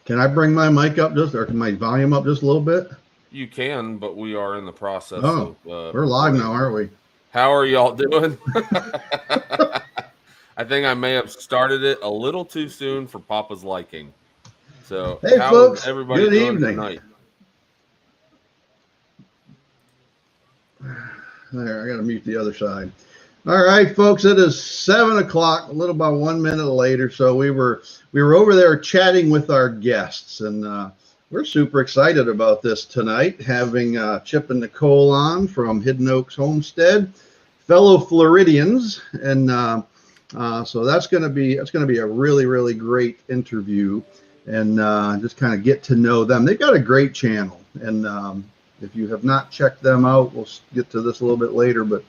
Can I bring my mic up or can my volume up just a little bit? You can, but we are in the process Oh, of we're live now, aren't we? How are y'all doing? I think I may have started it a little too soon for Papa's liking. So, Hey, how is folks. everybody Good doing evening. tonight? There, I got to mute the other side. All right, folks. It is 7 o'clock, a little about 1 minute later. So we were over there chatting with our guests, and we're super excited about this tonight. Having Chip and Nicole on from Hidden Oaks Homestead, fellow Floridians, and so that's going to be a really, really great interview, and just kind of get to know them. They've got a great channel, and if you have not checked them out, we'll get to this a little bit later, but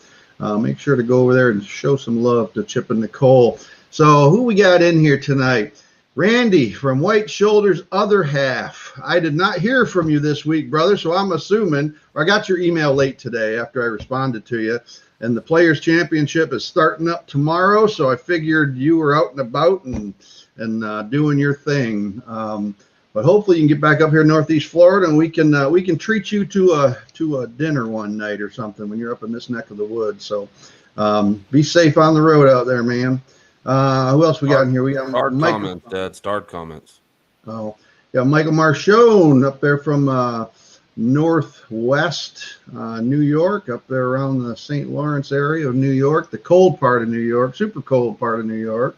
make sure to go over there and show some love to Chip and Nicole. So who we got in here tonight? Randy from White Shoulder's other half. I did not hear from you this week, brother, so I'm assuming, or I got your email late today after I responded to you, and the Players Championship is starting up tomorrow, so I figured you were out and about and doing your thing. But hopefully you can get back up here in Northeast Florida, and we can treat you to a dinner one night or something when you're up in this neck of the woods. So be safe on the road out there, man. Who else we got in here? We got Start comments, Dad. Start comments. Oh, yeah, Michael Marchone up there from Northwest New York, up there around the St. Lawrence area of New York, the cold part of New York, super cold part of New York.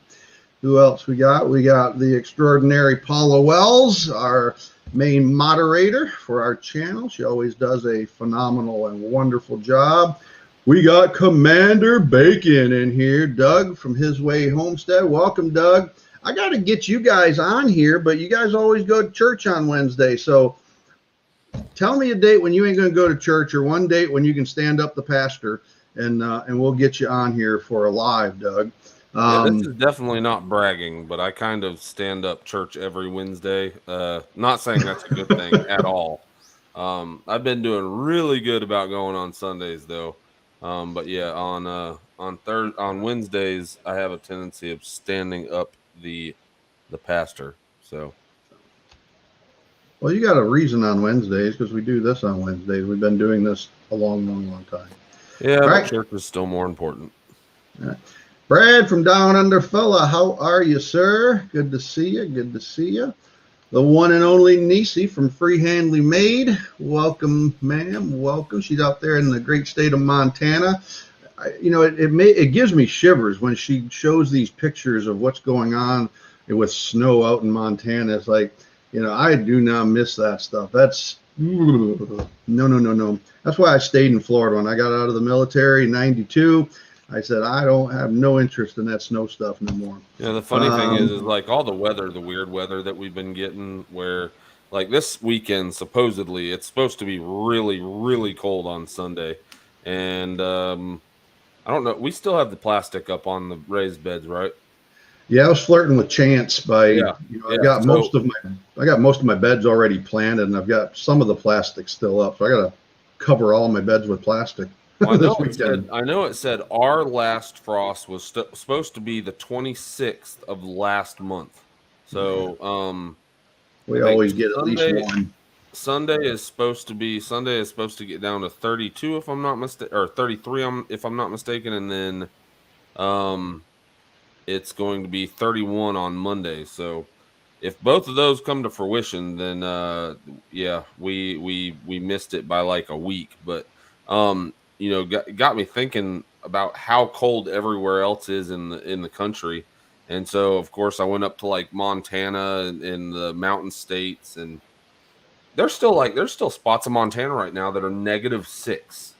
Who else we got? We got the extraordinary Paula Wells, our main moderator for our channel. She always does a phenomenal and wonderful job. We got Commander Bacon in here, Doug from His Way Homestead. Welcome, Doug. I got to get you guys on here, but you guys always go to church on Wednesday. So tell me a date when you ain't going to go to church, or one date when you can stand up the pastor, and we'll get you on here for a live, Doug. Yeah, this is definitely not bragging, but I kind of stand up church every Wednesday. Not saying that's a good thing at all. I've been doing really good about going on Sundays though. But yeah, on Wednesdays, I have a tendency of standing up the pastor. So, well, you got a reason on Wednesdays, because we do this on Wednesdays. We've been doing this a long, long, long time. Yeah, but church is still more important. All right. Brad from Down Under Fella, how are you, sir? Good to see you. Good to see you. The one and only Niecy from Freehandly Made. Welcome, ma'am. Welcome. She's out there in the great state of Montana. It gives me shivers when she shows these pictures of what's going on with snow out in Montana. It's like, I do not miss that stuff. That's no. That's why I stayed in Florida when I got out of the military in '92. I said, I don't have no interest in that snow stuff no more. Yeah, the funny thing is like all the weather, the weird weather that we've been getting, where like this weekend, supposedly it's supposed to be really, really cold on Sunday. And I don't know. We still have the plastic up on the raised beds, right? Yeah, I was flirting with Chance by, I got most of my beds already planted, and I've got some of the plastic still up. So I got to cover all my beds with plastic. Well, I know it said our last frost was supposed to be the 26th of last month. So we always get at least one. Sunday is supposed to get down to 32 if I'm not mistaken, or 33 if I'm not mistaken, and then it's going to be 31 on Monday. So if both of those come to fruition, then we missed it by like a week, but got me thinking about how cold everywhere else is in the country. And so of course I went up to like Montana and in the mountain states, and there's still spots in Montana right now that are -6.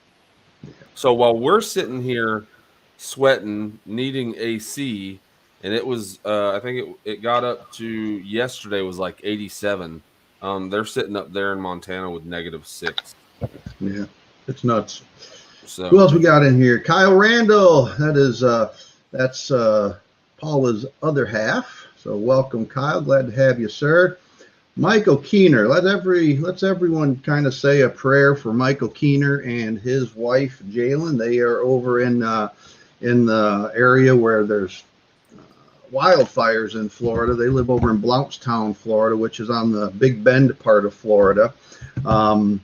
So while we're sitting here sweating, needing AC, and it was I think it got up to yesterday was like 87. They're sitting up there in Montana with -6. Yeah, it's nuts. So who else we got in here? Kyle Randall. That's Paula's other half. So welcome, Kyle. Glad to have you, sir. Michael Keener. Let's everyone kind of say a prayer for Michael Keener and his wife Jalen. They are over in the area where there's wildfires in Florida. They live over in Blountstown, Florida, which is on the Big Bend part of Florida. And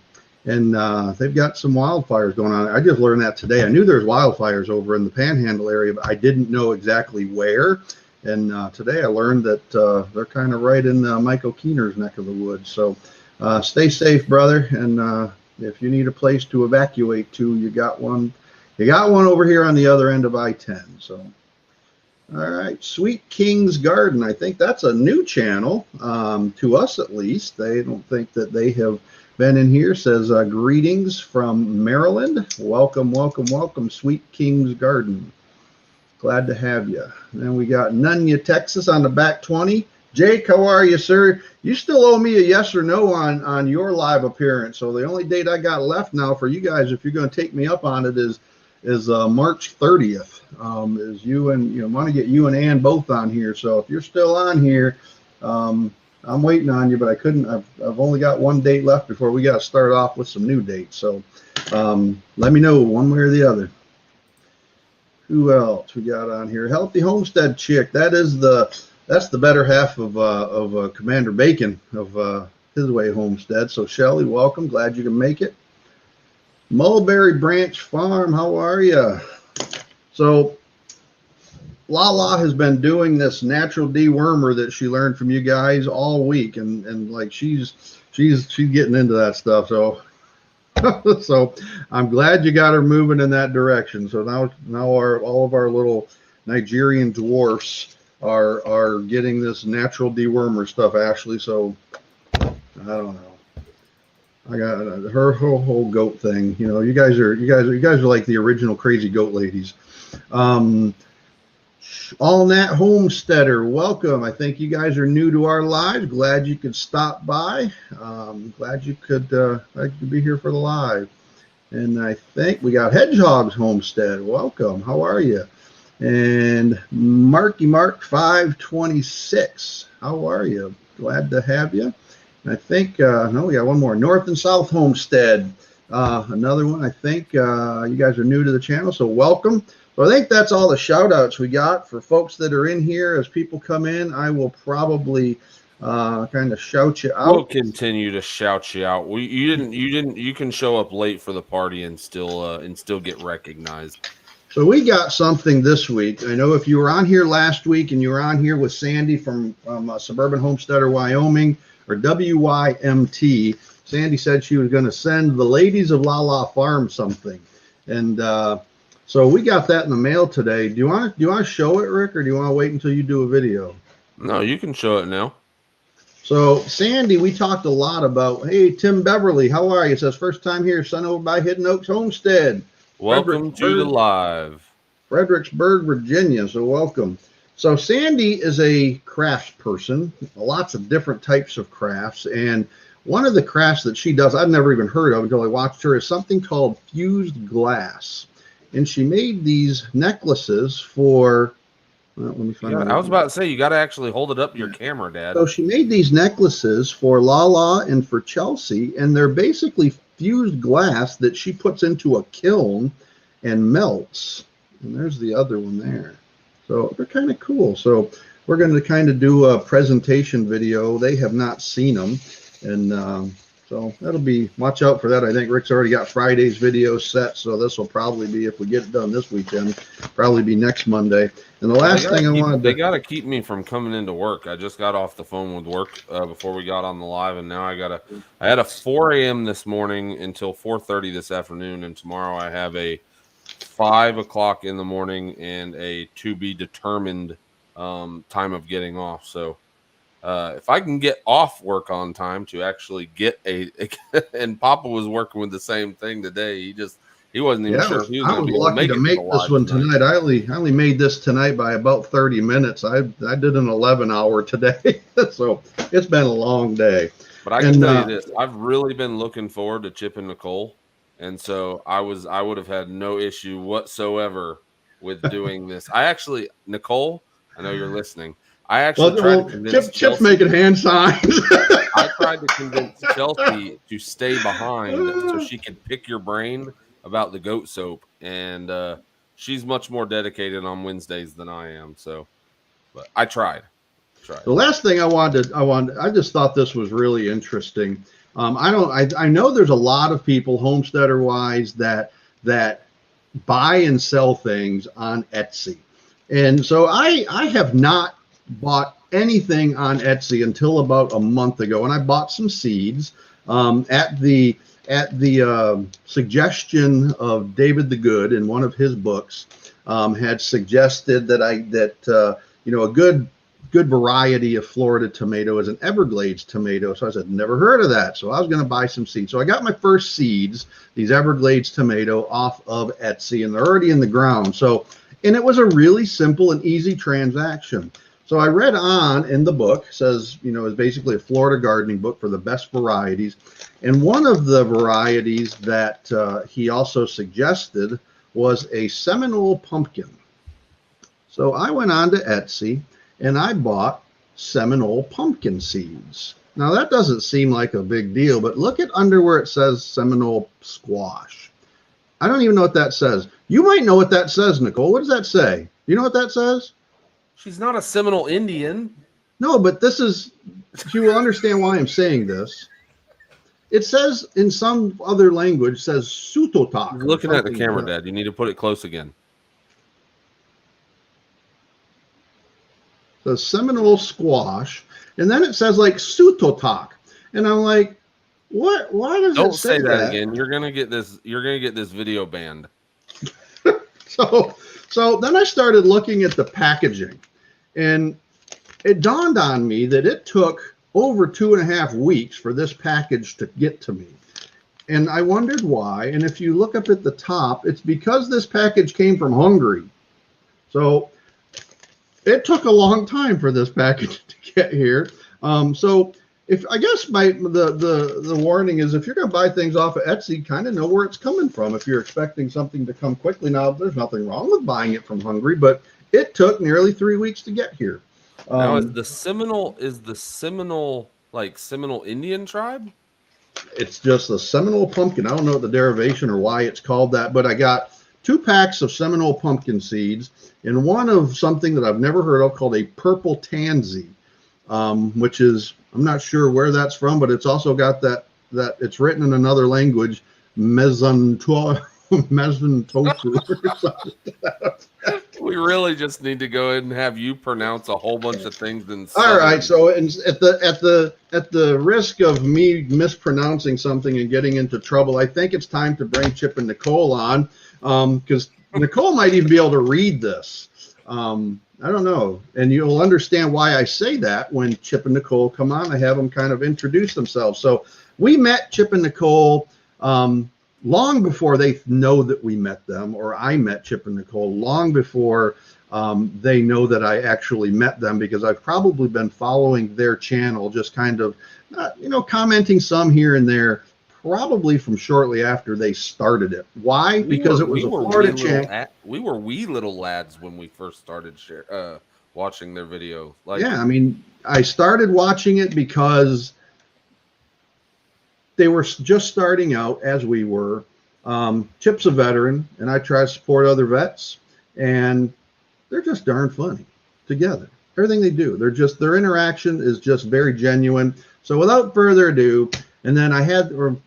they've got some wildfires going on. I just learned that today. I knew there's wildfires over in the Panhandle area, but I didn't know exactly where. And today I learned that they're kind of right in Michael Keener's neck of the woods. So stay safe, brother. And if you need a place to evacuate to, you got one. You got one over here on the other end of I-10. So, all right, Sweet King's Garden. I think that's a new channel to us, at least. They don't think that they have been in here. Says greetings from Maryland. Welcome, welcome, welcome, Sweet King's Garden. Glad to have you. Then we got Nunya, Texas on the back 20. Jake, how are you, sir? You still owe me a yes or no on your live appearance. So the only date I got left now for you guys, if you're going to take me up on it, is March 30th. Is you and want to get you and Ann both on here. So if you're still on here, I'm waiting on you, but I couldn't. I've only got one date left before we got to start off with some new dates. So let me know one way or the other. Who else we got on here? Healthy Homestead Chick. That's the better half of Commander Bacon of His Way Homestead. So Shelly, welcome. Glad you can make it. Mulberry Branch Farm, how are you? So Lala has been doing this natural dewormer that she learned from you guys all week, and like she's getting into that stuff. So so I'm glad you got her moving in that direction. So now all of our little Nigerian dwarfs are getting this natural dewormer stuff, Ashley. So I don't know. I got her whole goat thing. You guys are like the original crazy goat ladies. All Nat Homesteader, welcome. I think you guys are new to our live. Glad you could stop by. Glad you could be here for the live. And I think we got Hedgehogs Homestead. Welcome. How are you? And Marky Mark 526. How are you? Glad to have you. And I think no, we got one more. North and South Homestead. Another one. I think you guys are new to the channel, so welcome. So I think that's all the shout outs we got for folks that are in here. As people come in, I will probably kind of shout you out. We'll continue to shout you out. You can show up late for the party and still get recognized. So we got something this week. I know if you were on here last week and you were on here with Sandy from Suburban Homesteader, Wyoming, or WYMT, Sandy said she was going to send the ladies of Lala Farm something. And so we got that in the mail today. Do you want to show it, Rick, or do you want to wait until you do a video? No, you can show it now. So Sandy, we talked a lot about, hey, Tim Beverly, how are you? It says first time here, son over by Hidden Oaks Homestead. Welcome to the live. Fredericksburg, Virginia. So welcome. So Sandy is a crafts person, lots of different types of crafts. And one of the crafts that she does, I've never even heard of until I watched her, is something called fused glass. And she made these necklaces for, well, let me find I was about to say, you got to actually hold it up to your camera, Dad. So she made these necklaces for Lala and for Chelsea, and they're basically fused glass that she puts into a kiln and melts. And there's the other one there. So they're kind of cool. So we're going to kind of do a presentation video. They have not seen them. And so that'll be, watch out for that. I think Rick's already got Friday's video set. So this will probably be, if we get it done this weekend, probably be next Monday. And the last thing I wanted to... They got to keep me from coming into work. I just got off the phone with work before we got on the live. And now I had a 4 a.m. this morning until 4:30 this afternoon. And tomorrow I have a 5 o'clock in the morning and a to be determined time of getting off. So if I can get off work on time to actually get and Papa was working with the same thing today. He wasn't even sure if he was going to be lucky to make this one tonight. I only made this tonight by about 30 minutes. I did an 11-hour today. So it's been a long day. But I can tell you this, I've really been looking forward to Chip and Nicole. And so I would have had no issue whatsoever with doing this. Nicole, I know you're listening. I actually tried to convince Chip's making hand signs. I tried to convince Chelsea to stay behind so she could pick your brain about the goat soap. And she's much more dedicated on Wednesdays than I am. So but I tried. The last thing I just thought this was really interesting. I know there's a lot of people homesteader wise that buy and sell things on Etsy. And so I have not bought anything on Etsy until about a month ago. And I bought some seeds at the suggestion of David the Good in one of his books, had suggested that a good variety of Florida tomato is an Everglades tomato. So I said, never heard of that. So I was going to buy some seeds. So I got my first seeds, these Everglades tomato, off of Etsy, and they're already in the ground. And it was a really simple and easy transaction. So I read on in the book, says, it's basically a Florida gardening book for the best varieties. And one of the varieties that he also suggested was a Seminole pumpkin. So I went on to Etsy and I bought Seminole pumpkin seeds. Now that doesn't seem like a big deal, but look at under where it says Seminole squash. I don't even know what that says. You might know what that says, Nicole. What does that say? You know what that says? She's not a Seminole Indian. No, but you will understand why I'm saying this. It says in some other language, says Sutotak. You're looking at the camera, Dad. You need to put it close again. The Seminole squash, and then it says like Sutotak, and I'm like, what? Why does Don't it say say that again? You're gonna get this. You're gonna get this video banned. So then I started looking at the packaging, and it dawned on me that it took over 2.5 weeks for this package to get to me, and I wondered why. And if you look up at the top, it's because this package came from Hungary, so it took a long time for this package to get here. So if I guess the warning is, if you're going to buy things off of Etsy, kind of know where it's coming from. If you're expecting something to come quickly, now there's nothing wrong with buying it from Hungary, but it took nearly 3 weeks to get here. Now is the Seminole like Seminole Indian tribe? It's just the Seminole pumpkin. I don't know the derivation or why it's called that, but I got 2 packs of Seminole pumpkin seeds and one of something that I've never heard of called a purple tansy, which is, I'm not sure where that's from, but it's also got that it's written in another language, mezantofu or something. We really just need to go ahead and have you pronounce a whole bunch of things in All right, so at the risk of me mispronouncing something and getting into trouble, I think it's time to bring Chip and Nicole on, because Nicole might even be able to read this. I don't know, and you'll understand why I say that when Chip and Nicole come on. I have them kind of introduce themselves. So we met Chip and Nicole long before they know that we met them, or I met Chip and Nicole long before they know that I actually met them, because I've probably been following their channel, just kind of, commenting some here and there, probably from shortly after they started it. Why? Because it was a Florida channel. We were wee little lads when we first started watching their video. Yeah, I mean, I started watching it because they were just starting out, as we were. Chip's a veteran, and I try to support other vets, and they're just darn funny together. Everything they do, their interaction is just very genuine. So without further ado, and then I'm going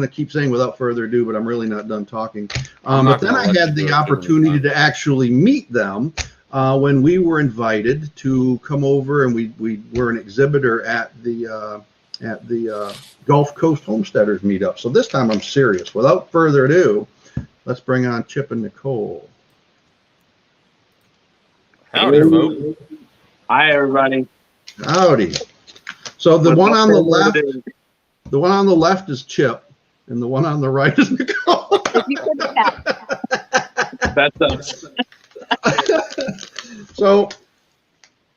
to keep saying without further ado, but I'm really not done talking. But then I had the opportunity to actually meet them when we were invited to come over, and we were an exhibitor at the Gulf Coast Homesteaders meetup. So this time I'm serious. Without further ado, let's bring on Chip and Nicole. Howdy, folks. Hi, everybody. Howdy. So the one on the left is Chip, and the one on the right is Nicole. That's us. So,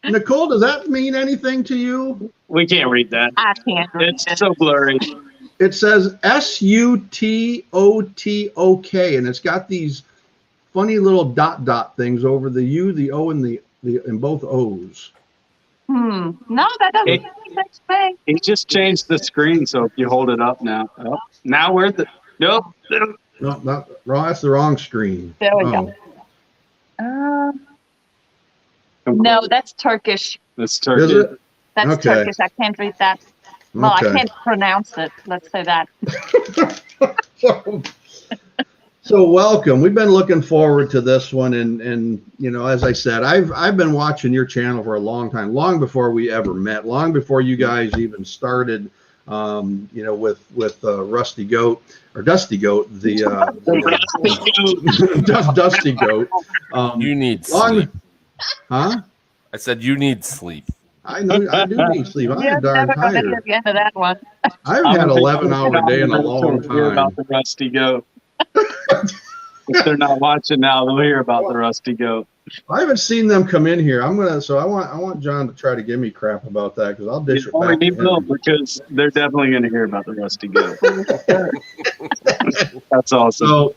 Nicole, does that mean anything to you? We can't read that. I can't read It's so blurry. It says SUTOTOK, and it's got these funny little dot things over the U, the O, and the and both O's. No, that doesn't make sense to me. He just changed the screen, so if you hold it up now. Oh, now we're the... Nope. No, not wrong. That's the wrong screen. There we go. No, that's Turkish. That's Is Turkish. it? That's Okay. Turkish. I can't read that. Well, I Okay. can't pronounce it. Let's say that. So welcome. We've been looking forward to this one, and you know, as I said, I've been watching your channel for a long time, long before we ever met, long before you guys even started. You know, with Rusty Goat or Dusty Goat, Dusty Goat. You need Long, sleep. huh? I said you need sleep. I know I do need sleep. I'm You're darn never going to hear tired. the end of that one. I've I'm had a big 11-hour day in a long Hear about time. the Rusty Goat. If they're not watching now, they'll hear about the Rusty Goat. I haven't seen them come in here. I want John to try to give me crap about that because I'll dish it back to He will, him. because they're definitely going to hear about the Rusty Goat. That's awesome. So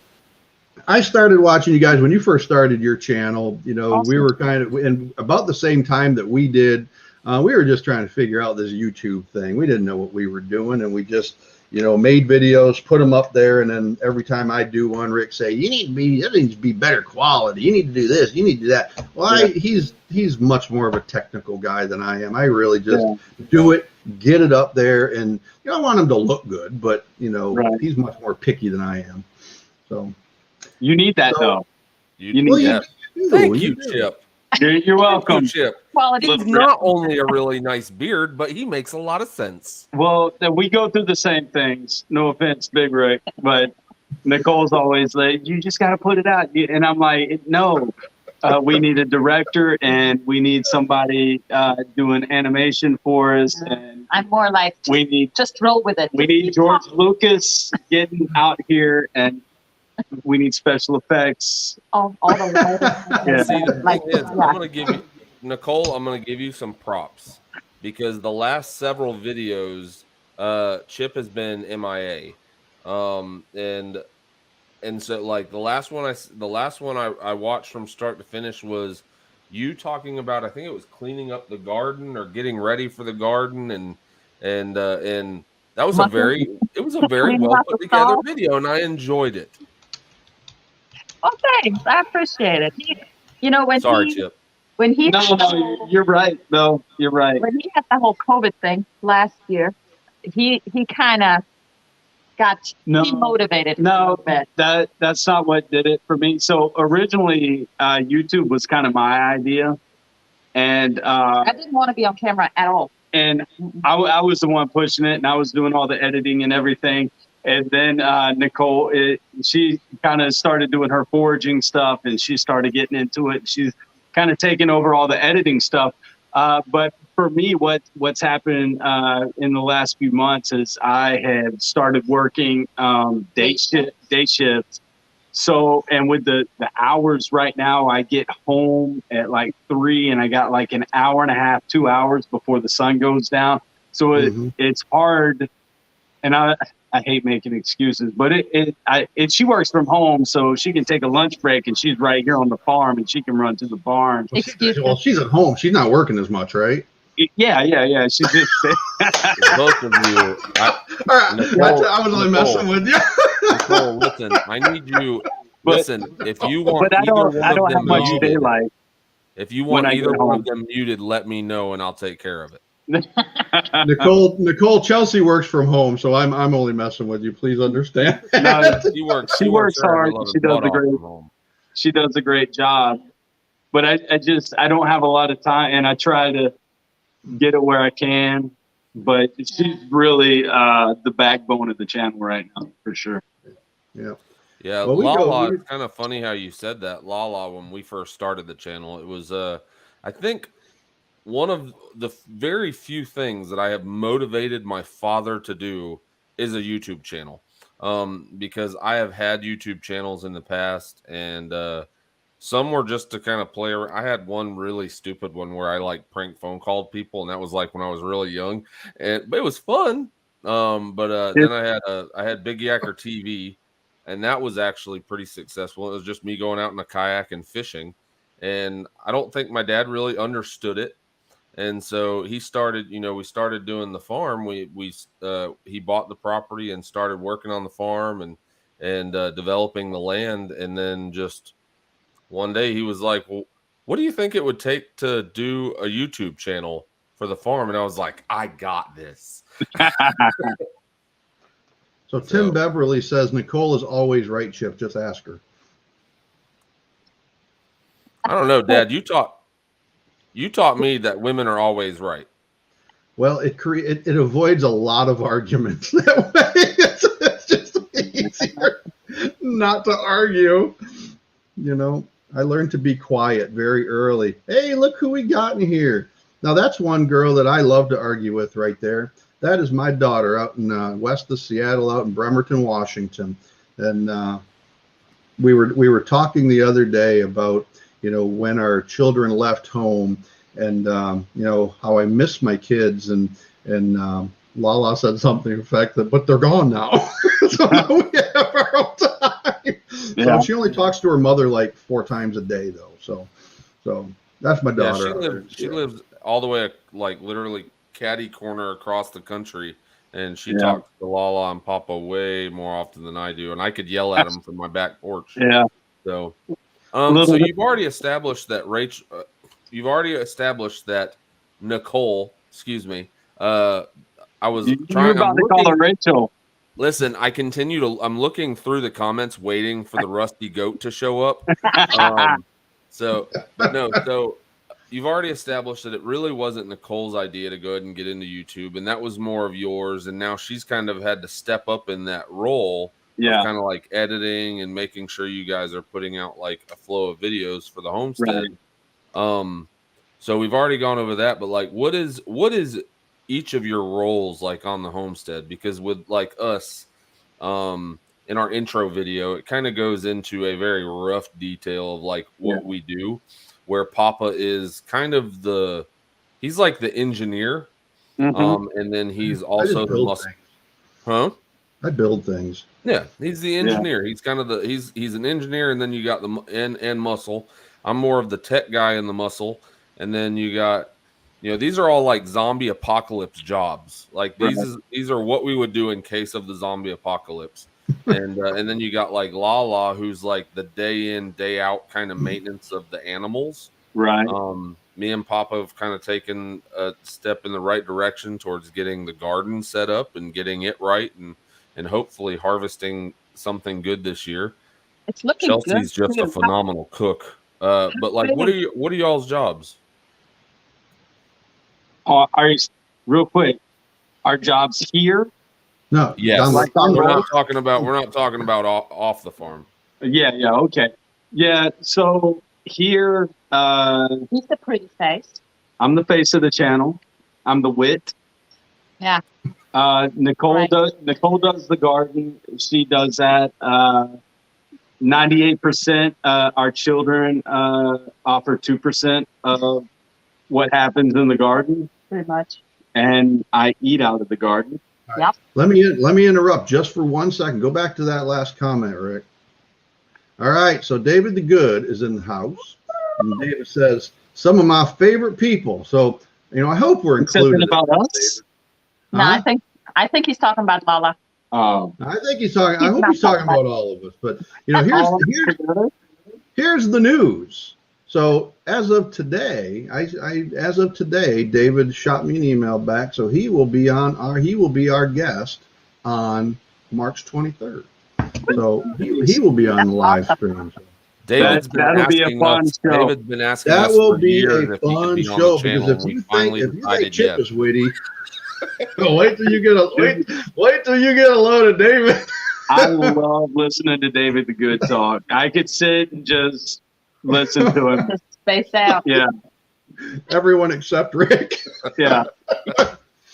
I started watching you guys when you first started your channel. You know, Awesome. we were kind of in about the same time that we did. We were just trying to figure out this YouTube thing. We didn't know what we were doing, and we just, you know, made videos, put them up there, and then every time I do one, Rick say, "You need to be, that needs to be better quality. You need to do this. You need to do that." Well, he's much more of a technical guy than I am. I really just do it, get it up there, and you know, I want him to look good, but you know, he's much more picky than I am. So you need that though. You need that. Thank you, Chip. You're welcome. Chip. Quality. He's not only a really nice beard, but he makes a lot of sense. Well, we go through the same things. No offense, Big Rick, but Nicole's always like, "You just got to put it out," and I'm like, "No, we need a director, and we need somebody doing animation for us, and I'm more like, we need just roll with it. we need George Lucas getting out here, and we need special effects." all the Yeah. See, the like, thing is, I'm going to give you, Nicole, I'm going to give you some props because the last several videos, Chip has been MIA. And so like the last one I watched from start to finish was you talking about, I think it was cleaning up the garden or getting ready for the garden, and that was a very well put together video, and I enjoyed it. Oh, thanks. I appreciate it. You know, Chip. When he No, you're right. No, you're right. when he had the whole COVID thing last year, he kind of got demotivated. No, that's not what did it for me. So originally, YouTube was kind of my idea, and I didn't want to be on camera at all. And I was the one pushing it, and I was doing all the editing and everything. And then Nicole, she kind of started doing her foraging stuff, and she started getting into it. She's kind of taking over all the editing stuff. But for me, what's happened in the last few months is I have started working day shifts. So, and with the hours right now, I get home at like 3, and I got like an hour and a half, 2 hours before the sun goes down. So it's hard, and I hate making excuses, but she works from home, so she can take a lunch break, and she's right here on the farm, and she can run to the barn. Well, she's at home. She's not working as much, right? Yeah. She's just Both of you. Nicole, I was only messing with you. Nicole, listen, I need you. Listen, if you want but I don't either one have of them much muted, daylight. if you want either one of them muted, let me know and I'll take care of it. Nicole, Chelsea works from home, so I'm only messing with you. Please understand. No, She works hard. She does a great job. But I don't have a lot of time, and I try to get it where I can. But she's really the backbone of the channel right now, for sure. Yeah. Yeah, well, Lala, it's kind of funny how you said that. Lala, when we first started the channel, it was, I think, one of the very few things that I have motivated my father to do is a YouTube channel. Because I have had YouTube channels in the past, and some were just to kind of play around. I had one really stupid one where I like prank phone called people, and that was like when I was really young, but it was fun. Then I had Big Yacker TV, and that was actually pretty successful. It was just me going out in a kayak and fishing, and I don't think my dad really understood it. And so he started, we started doing the farm. He bought the property and started working on the farm and developing the land. And then just one day he was like, well, what do you think it would take to do a YouTube channel for the farm? And I was like, I got this. So Tim Beverly says Nicole is always right, Chip. Just ask her. I don't know, Dad. You taught me that women are always right. Well, it avoids a lot of arguments that way. It's just easier not to argue. You know, I learned to be quiet very early. Hey, look who we got in here. Now, that's one girl that I love to argue with right there. That is my daughter out in west of Seattle, out in Bremerton, Washington. And we were talking the other day about, you know, when our children left home and, you know, how I miss my kids. And Lala said something to the effect that, but they're gone now. So now we have our own time. Yeah. So she only talks to her mother like 4 times a day, though. So that's my daughter. Yeah, she lives all the way, like literally catty corner across the country. And she talks to Lala and Papa way more often than I do. And I could yell at them from my back porch. Yeah. So, so you've already established that Rachel, you've already established that Nicole, excuse me. I was trying to call her Rachel. Listen, I'm looking through the comments waiting for the rusty goat to show up. So you've already established that it really wasn't Nicole's idea to go ahead and get into YouTube, and that was more of yours. And now she's kind of had to step up in that role. Yeah, kind of like editing and making sure you guys are putting out like a flow of videos for the homestead. Right. So we've already gone over that, but like, what is each of your roles like on the homestead? Because with like us, in our intro video, it kind of goes into a very rough detail of like what we do, where Papa is kind of he's like the engineer, and then he's also the muscle. Huh? I build things. Yeah, he's the engineer. He's kind of he's an engineer, and then you got the and muscle. I'm more of the tech guy in the muscle, and then you got, you know, these are all like zombie apocalypse jobs. Like these are what we would do in case of the zombie apocalypse. And then you got like Lala, who's like the day in, day out kind of maintenance of the animals. Right. Me and Papa have kind of taken a step in the right direction towards getting the garden set up and getting it right, and hopefully harvesting something good this year. It's looking Chelsea's good. just a phenomenal cook. But like, what are y'all's jobs? Real quick, our jobs here? No. Yes. We're not talking about off the farm. Yeah. Okay. Yeah. So here, he's the pretty face. I'm the face of the channel. I'm the wit. Yeah. Nicole does the garden. She does that. 98%. Our children offer 2% of what happens in the garden. Pretty much. And I eat out of the garden. Right. Yep. Let me interrupt just for 1 second. Go back to that last comment, Rick. All right. So David the Good is in the house. And David says, some of my favorite people. So, you know, I hope we're included. About us? No, huh? I think he's talking about Lala. I think he's talking. I hope he's talking about all of us. But you know, here's the news. So as of today, David shot me an email back. So he will be our guest on March 23rd. So he will be on the live stream. So. David's been asking us. David's been asking us. That will be a fun show because if you think Chip is witty. wait till you get a load of David. I love listening to David the Good talk. I could sit and just listen to him. Just space out. Yeah. Everyone except Rick. Yeah.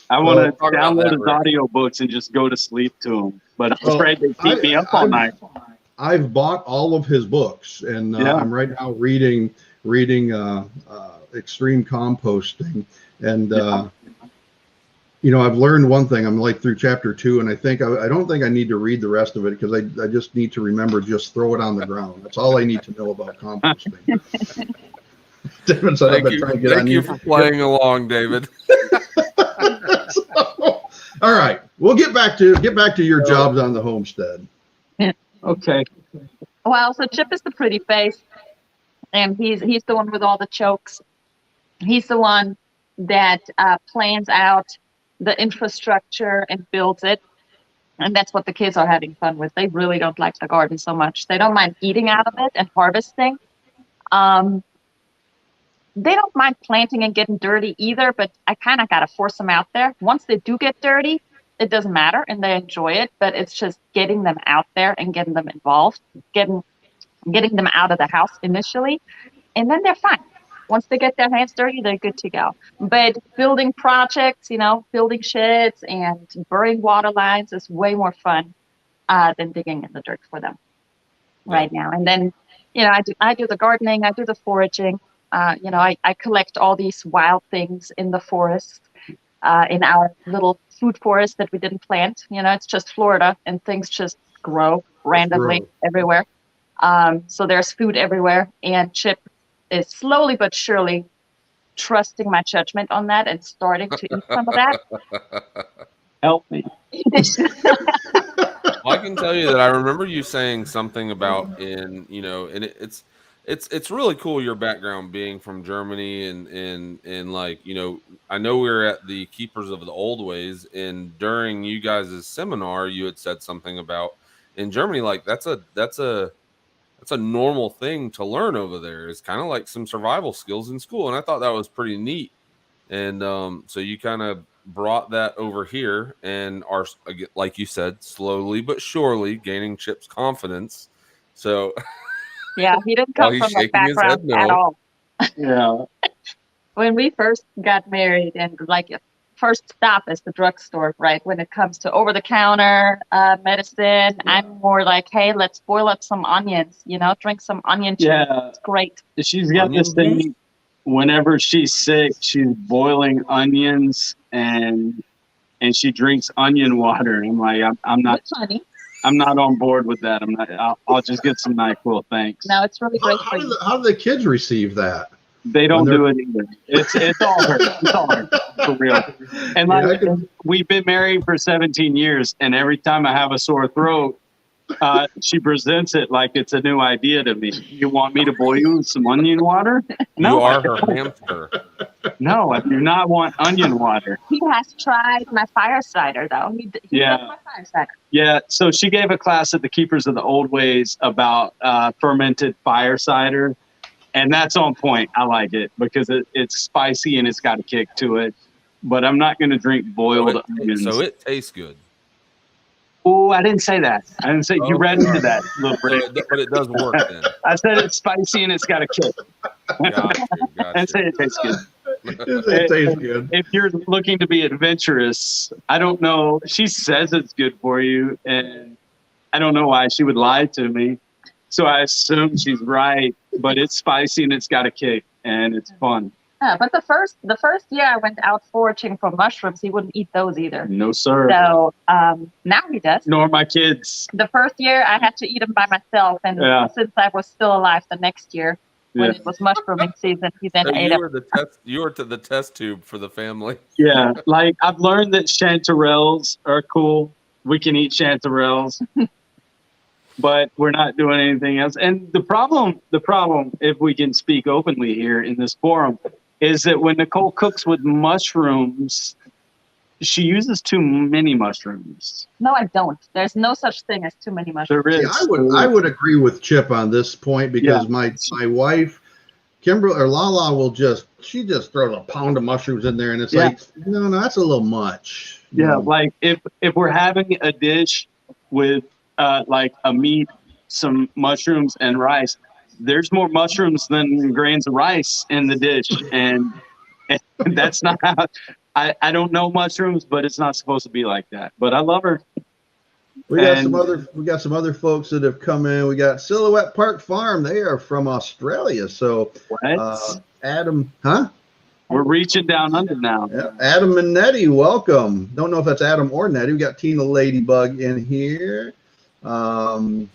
I want to download his audiobooks and just go to sleep to them. But I'm afraid they keep me up all night. I've bought all of his books, and I'm right now reading Extreme Composting, and you know, I've learned one thing. I'm like through chapter 2, and I don't think I need to read the rest of it because I just need to remember just throw it on the ground. That's all I need to know about composting. David said, Thank you for playing along, David. All right, we'll get back to your jobs on the homestead. Okay. Well, so Chip is the pretty face. and he's the one with all the chokes. He's the one that plans out the infrastructure and builds it. And that's what the kids are having fun with. They really don't like the garden so much. They don't mind eating out of it and harvesting. They don't mind planting and getting dirty either, but I kind of got to force them out there. Once they do get dirty, it doesn't matter and they enjoy it, but it's just getting them out there and getting them involved, getting them out of the house initially, and then they're fine. Once they get their hands dirty, they're good to go. But building projects, building sheds and burying water lines is way more fun than digging in the dirt for them right now. And then, I do the gardening, I do the foraging. I collect all these wild things in the forest, in our little food forest that we didn't plant. It's just Florida and things just grow randomly everywhere. So there's food everywhere, and Chip is slowly but surely trusting my judgment on that and starting to eat some of that. Help me. Well, I can tell you that I remember you saying something about and it's really cool your background being from Germany and like, I know we were at the Keepers of the Old Ways, and during you guys' seminar, you had said something about in Germany, like that's a normal thing to learn over there. It's kind of like some survival skills in school. And I thought that was pretty neat. And so you kind of brought that over here and are, like you said, slowly but surely gaining Chip's confidence. So yeah, he didn't come from a background at all. Yeah. When we first got married, and like first stop is the drugstore, right? When it comes to over-the-counter medicine, I'm more like, hey, let's boil up some onions, drink some onion juice. Yeah. It's great. She's got this thing, whenever she's sick, she's boiling onions and she drinks onion water. I'm like, I'm not funny. I'm not on board with that. I'll just get some NyQuil, thanks. No, it's really great. How do the kids receive that? They don't do it either. It's all her. It's all her, for real. And we've been married for 17 years, and every time I have a sore throat, she presents it like it's a new idea to me. You want me to boil you some onion water? No, you are her hamster. No, I do not want onion water. He has tried my fire cider, though. He loves my fire cider. Yeah, so she gave a class at the Keepers of the Old Ways about fermented fire cider. And that's on point. I like it because it's spicy and it's got a kick to it. But I'm not going to drink boiled onions. So it tastes good. Oh, I didn't say that. I didn't say you read into that a little bit. But it does work then. I said it's spicy and it's got a kick. Gotcha. I say it tastes good. It tastes good. If you're looking to be adventurous, I don't know. She says it's good for you, and I don't know why she would lie to me. So I assume she's right, but it's spicy and it's got a kick and it's fun. Yeah, but the first year I went out foraging for mushrooms, he wouldn't eat those either. No, sir. So now he does. Nor my kids. The first year I had to eat them by myself, and since I was still alive the next year, when it was mushrooming season, he then ate them. You were to the test tube for the family. Yeah, like I've learned that chanterelles are cool. We can eat chanterelles. But we're not doing anything else. And the problem, if we can speak openly here in this forum, is that when Nicole cooks with mushrooms, she uses too many mushrooms. No, I don't. There's no such thing as too many mushrooms. There is. Yeah, I would agree with Chip on this point because my wife, Kimberly or Lala, will just throws a pound of mushrooms in there, and it's like, no, that's a little much. Yeah, like if we're having a dish with like a meat, some mushrooms and rice, there's more mushrooms than grains of rice in the dish. And that's not how, I don't know mushrooms, but it's not supposed to be like that. But I love her. We got some other folks that have come in. We got Silhouette Park Farm. They are from Australia. So Adam, We're reaching down under now. Yeah, Adam and Nettie, welcome. Don't know if that's Adam or Nettie. We got Tina Ladybug in here. Well,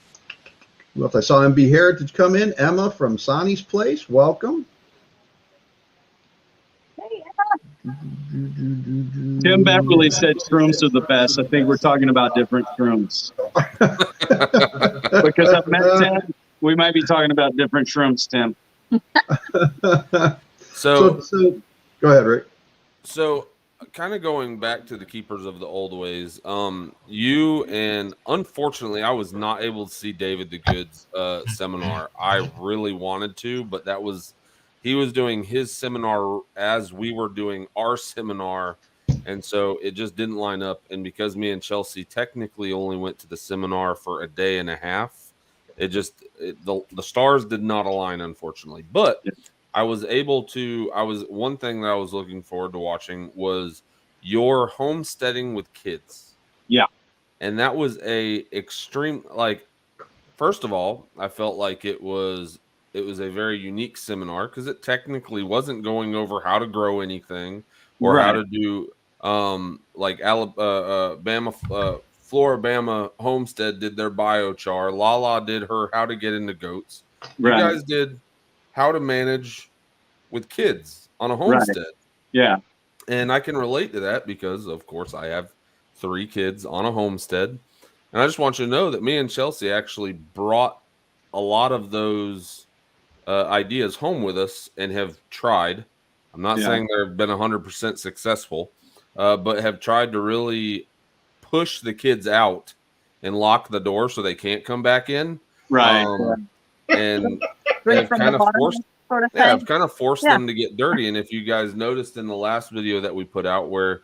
if I saw MB Heritage come in, Emma from Sonny's Place, welcome. Hey, Emma. Tim Beverly said shrooms are the best. I think we're talking about different shrooms. Because I've met Tim, we might be talking about different shrooms, Tim. So, so go ahead, Rick. so kind of going back to the keepers of the old ways, you and unfortunately I was not able to see David the Good's seminar. I really wanted to, but he was doing his seminar as we were doing our seminar, and so it just didn't line up. And because me and Chelsea technically only went to the seminar for a day and a half, the stars did not align, unfortunately. But one thing that I was looking forward to watching was your homesteading with kids. Yeah. And that was a extreme, like, first of all, I felt like it was a very unique seminar because it technically wasn't going over how to grow anything or how to do like Alabama, Floribama Homestead did their biochar. Lala did her how to get into goats. You guys did how to manage with kids on a homestead. Right. Yeah. And I can relate to that because, of course, I have 3 kids on a homestead. And I just want you to know that me and Chelsea actually brought a lot of those ideas home with us and have tried. I'm not saying they've been 100% successful, but have tried to really push the kids out and lock the door so they can't come back in. Right. And Drink from the bottom, sort of thing. I've kind of forced them to get dirty. And if you guys noticed in the last video that we put out where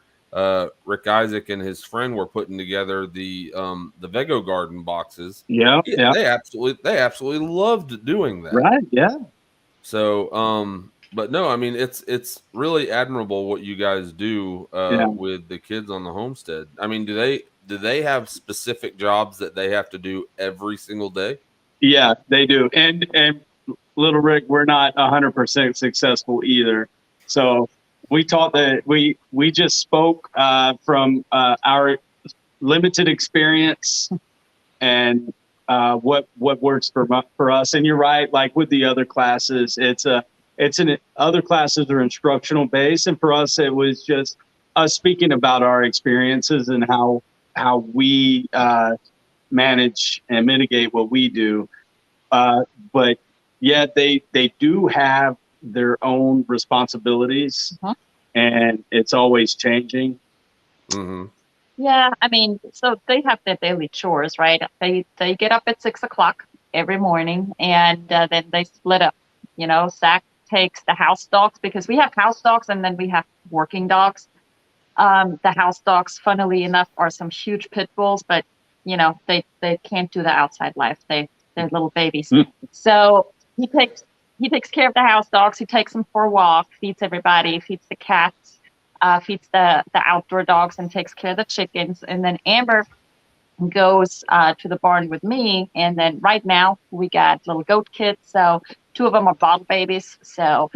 Rick Isaac and his friend were putting together the Vego garden boxes. Yeah. They absolutely loved doing that. Right. Yeah. So, but no, I mean, it's really admirable what you guys do with the kids on the homestead. I mean, do they have specific jobs that they have to do every single day? Yeah, they do. And little Rick, we're not 100% successful either. So we taught that we just spoke from our limited experience and what works for us. And you're right, like with the other classes, other classes are instructional based, and for us it was just us speaking about our experiences and how we manage and mitigate what we do. But yeah, they do have their own responsibilities, and it's always changing. Mm-hmm. Yeah, I mean, so they have their daily chores, right? They get up at 6 o'clock every morning, and then they split up. You know, Zach takes the house dogs because we have house dogs and then we have working dogs. The house dogs, funnily enough, are some huge pit bulls, but you know, they can't do the outside life. They're little babies. So he takes care of the house dogs. He takes them for a walk, feeds everybody, feeds the cats, feeds the outdoor dogs, and takes care of the chickens. And then Amber goes to the barn with me. And then right now we got little goat kids. So 2 of them are bottle babies. So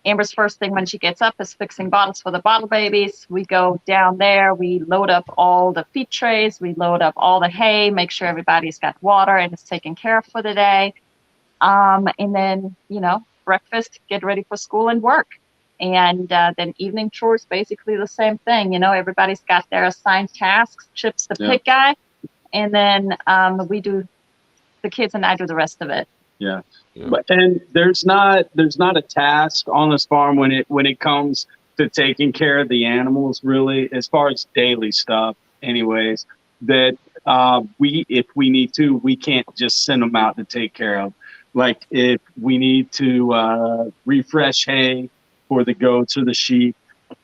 Amber's first thing when she gets up is fixing bottles for the bottle babies. We go down there, we load up all the feed trays, we load up all the hay, make sure everybody's got water and is taken care of for the day. And then, you know, breakfast, get ready for school and work. And then evening chores, basically the same thing. You know, everybody's got their assigned tasks. Chip's the pig guy. And then we do, the kids and I do the rest of it. Yeah. And there's not a task on this farm when it comes to taking care of the animals, really, as far as daily stuff anyways, that if we need to, we can't just send them out to take care of. Like if we need to refresh hay for the goats or the sheep,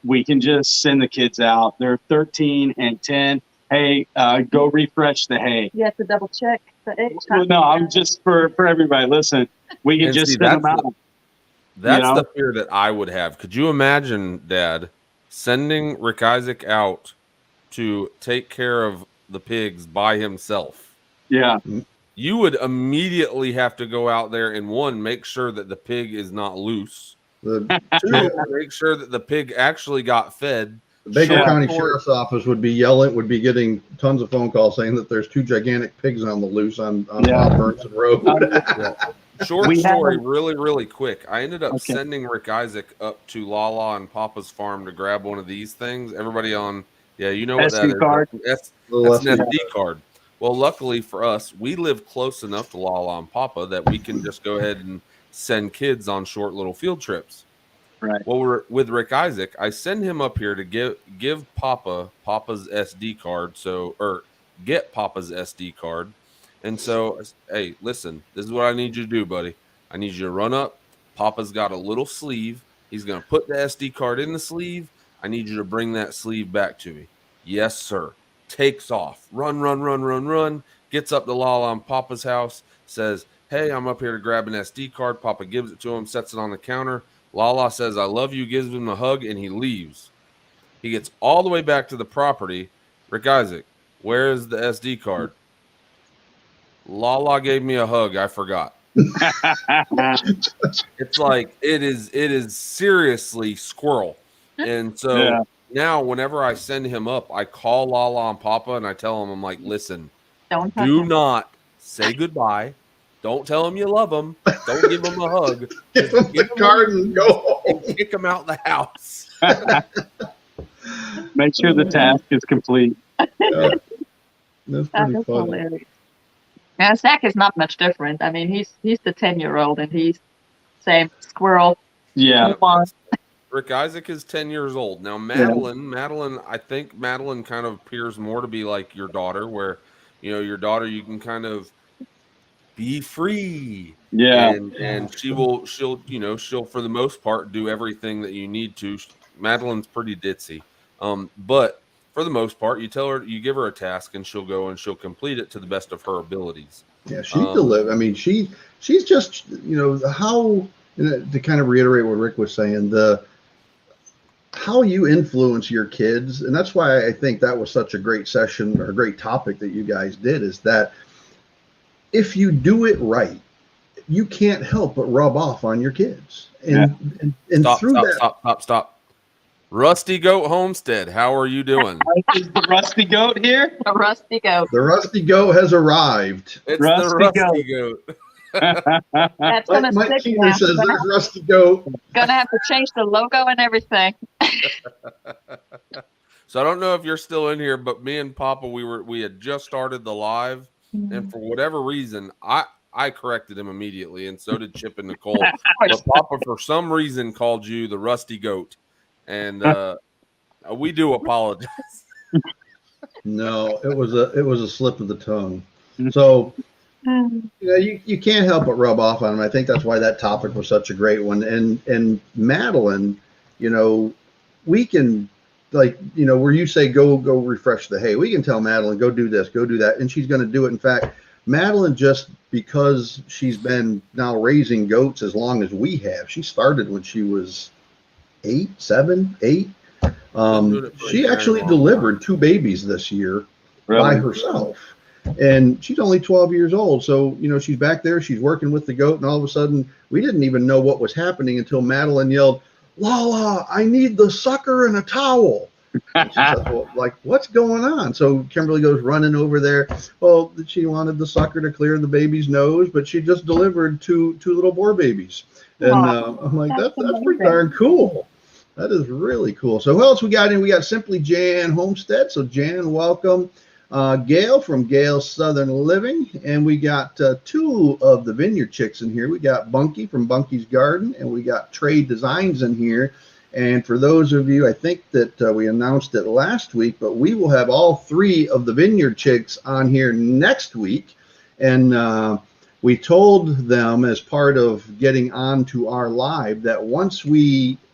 we can just send the kids out. They're 13 and 10. Hey, go refresh the hay. You have to double check the age. Well, no, I'm just for everybody. Listen, we can just send them out. That's the fear that I would have. Could you imagine, Dad, sending Rick Isaac out to take care of the pigs by himself? Yeah. You would immediately have to go out there and, 1, make sure that the pig is not loose. 2, make sure that the pig actually got fed. The Baker County Sheriff's Office would be getting tons of phone calls saying that there's 2 gigantic pigs on the loose on Bob Burnson Road. Short story, really, really quick. I ended up sending Rick Isaac up to Lala and Papa's farm to grab one of these things. Everybody on, you know what that is. Card. That's an SD card. Well, luckily for us, we live close enough to Lala and Papa that we can just go ahead and send kids on short little field trips. Right. Well, we're with Rick Isaac. I send him up here to give Papa's SD card. Get Papa's SD card. And so, hey, listen, this is what I need you to do, buddy. I need you to run up. Papa's got a little sleeve. He's going to put the SD card in the sleeve. I need you to bring that sleeve back to me. Yes, sir. Takes off. Run. Gets up to Lala and Papa's house. Says, hey, I'm up here to grab an SD card. Papa gives it to him, sets it on the counter. Lala says, I love you, gives him a hug, and he leaves. He gets all the way back to the property. Rick Isaac, where is the SD card? Lala gave me a hug. I forgot. It's like it is seriously squirrel. And so now whenever I send him up, I call Lala and Papa and I tell him, I'm like, listen, do not say goodbye. Don't tell him you love him. Don't give him a hug. Give him the card and go home. And kick him out the house. Make sure the task is complete. That's pretty funny. Hilarious. Now, Zach is not much different. I mean, he's the 10-year-old, and he's same squirrel. Yeah. Rick Isaac is 10 years old. Now, Madeline, I think Madeline kind of appears more to be like your daughter, where, your daughter, you can kind of be free. Yeah. And she'll for the most part do everything that you need to. Madeline's pretty ditzy. But for the most part, you give her a task and she'll go and she'll complete it to the best of her abilities. Yeah, she delivers. I mean, she's just, how, to kind of reiterate what Rick was saying, how you influence your kids. And that's why I think that was such a great session or a great topic that you guys did, is that if you do it right, you can't help but rub off on your kids. And Stop. Rusty Goat Homestead, how are you doing? Is the Rusty Goat here? The Rusty Goat. The Rusty Goat has arrived. It's the Rusty Goat. That's gonna Mike stick Keener now. says there's Rusty Goat. Gonna have to change the logo and everything. So I don't know if you're still in here, but me and Papa, we had just started the live, and for whatever reason, I corrected him immediately, and so did Chip and Nicole. But Papa, for some reason, called you the Rusty Goat, and we do apologize. No, it was a slip of the tongue. So you can't help but rub off on him. I think that's why that topic was such a great one. And Madeline, we can, where you say go refresh the hay, we can tell Madeline, go do this, go do that, and she's going to do it. In fact, Madeline, just because she's been now raising goats as long as we have, she started when she was 7, 8. She actually delivered 2 babies this year by herself, and she's only 12 years old. So, she's back there, she's working with the goat, and all of a sudden we didn't even know what was happening until Madeline yelled, "Lala, I need the sucker and a towel." And she said, well, what's going on? So Kimberly goes running over there. Well, she wanted the sucker to clear the baby's nose, but she just delivered two little boar babies. And I'm like, that's pretty darn cool. That is really cool. So who else we got in? We got Simply Jan Homestead. So Jan, welcome. Gail from Gail's Southern Living. And we got 2 of the Vineyard Chicks in here. We got Bunky from Bunky's Garden, and we got Trade Designs in here. And for those of you, I think that we announced it last week, but we will have all 3 of the Vineyard Chicks on here next week. And we told them, as part of getting on to our live, that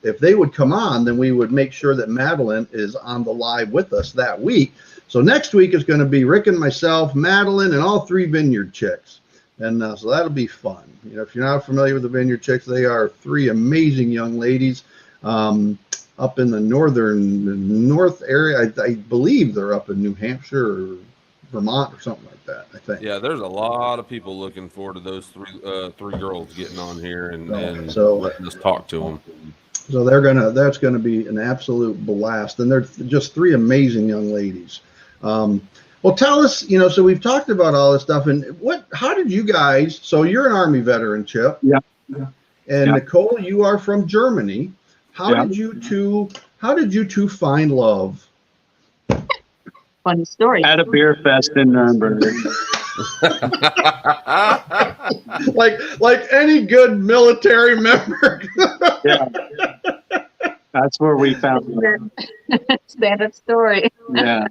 if they would come on, then we would make sure that Madeline is on the live with us that week. So next week is going to be Rick and myself, Madeline, and all 3 Vineyard Chicks. And so that'll be fun. If you're not familiar with the Vineyard Chicks, they are 3 amazing young ladies up in the north area. I believe they're up in New Hampshire or Vermont or something like that, I think. Yeah, there's a lot of people looking forward to those 3 girls getting on here and letting us talk to them. So that's gonna be an absolute blast, and they're just 3 amazing young ladies. Well, tell us, so we've talked about all this stuff, and how did you guys? So you're an Army veteran, Chip. Yeah. And Nicole, you are from Germany. How did you two find love? Funny story. At a beer fest in Nuremberg. like any good military member. Yeah, that's where we found it. Standard story. Yeah,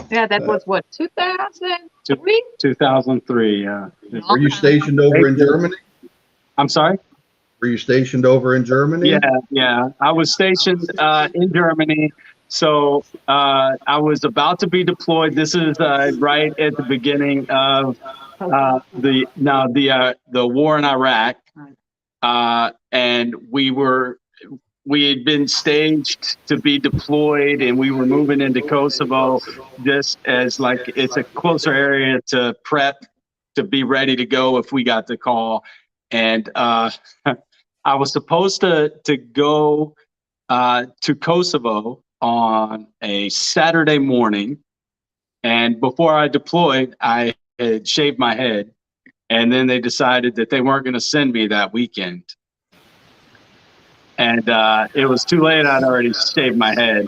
Yeah, that was what, 2003? 2003. Yeah. Were you stationed over in Germany? I'm sorry. Were you stationed over in Germany? Yeah. I was stationed in Germany. So I was about to be deployed. This is right at the beginning of the war in Iraq, and we had been staged to be deployed, and we were moving into Kosovo just as like it's a closer area to prep to be ready to go if we got the call. And I was supposed to go to Kosovo on a Saturday morning, and before I deployed, I had shaved my head, and then they decided that they weren't going to send me that weekend. And it was too late. I'd already shaved my head.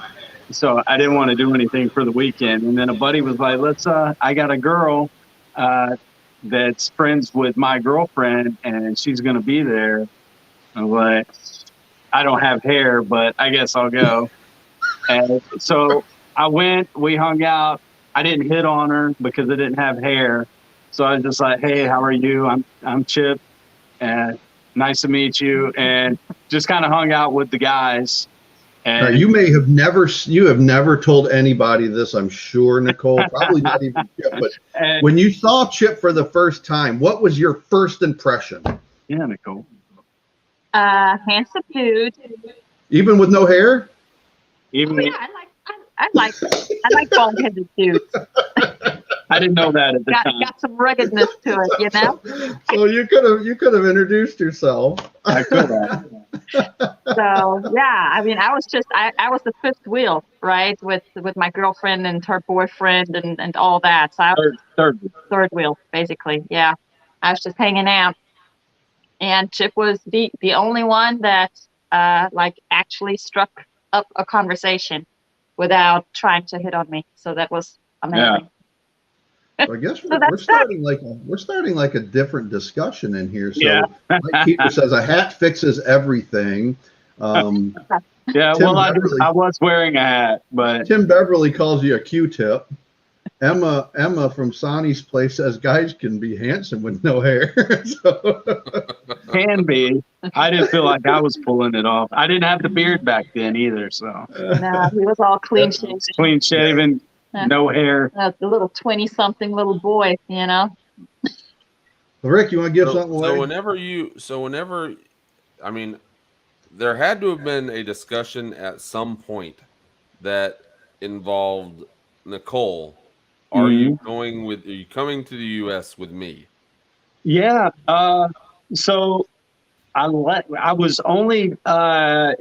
So I didn't want to do anything for the weekend. And then a buddy was like, I got a girl that's friends with my girlfriend, and she's going to be there. I'm like, I don't have hair, but I guess I'll go. And so I went, we hung out. I didn't hit on her because I didn't have hair. So I was just like, hey, how are you? I'm Chip, and nice to meet you. And just kind of hung out with the guys. And now, you have never told anybody this, I'm sure, Nicole, probably not even Chip, but when you saw Chip for the first time, what was your first impression? Yeah, Nicole. Handsome dude. Even with no hair? Oh, yeah, I like bald-headed dudes. I didn't know that at the time. Got some ruggedness to it, you know. So you could have introduced yourself. I could have. So yeah, I mean, I was the fifth wheel, right, with my girlfriend and her boyfriend and all that. So I was third wheel, basically. Yeah, I was just hanging out, and Chip was the only one that like actually struck up a conversation without trying to hit on me. So that was amazing. Yeah. So I guess we're starting like a different discussion in here. So Yeah. Mike Keeper says a hat fixes everything. Yeah, well, I was wearing a hat, but Tim Beverly calls you a Q-tip. Emma from Sonny's place says guys can be handsome with no hair. Can be. I didn't feel like I was pulling it off. I didn't have the beard back then either, so No, he was all clean shaven. clean shaven, no hair. The little 20-something little boy, you know. Rick, you want to give something away? Whenever, I mean, there had to have been a discussion at some point that involved Nicole. Are you coming to the U.S. with me? Yeah. So I was only I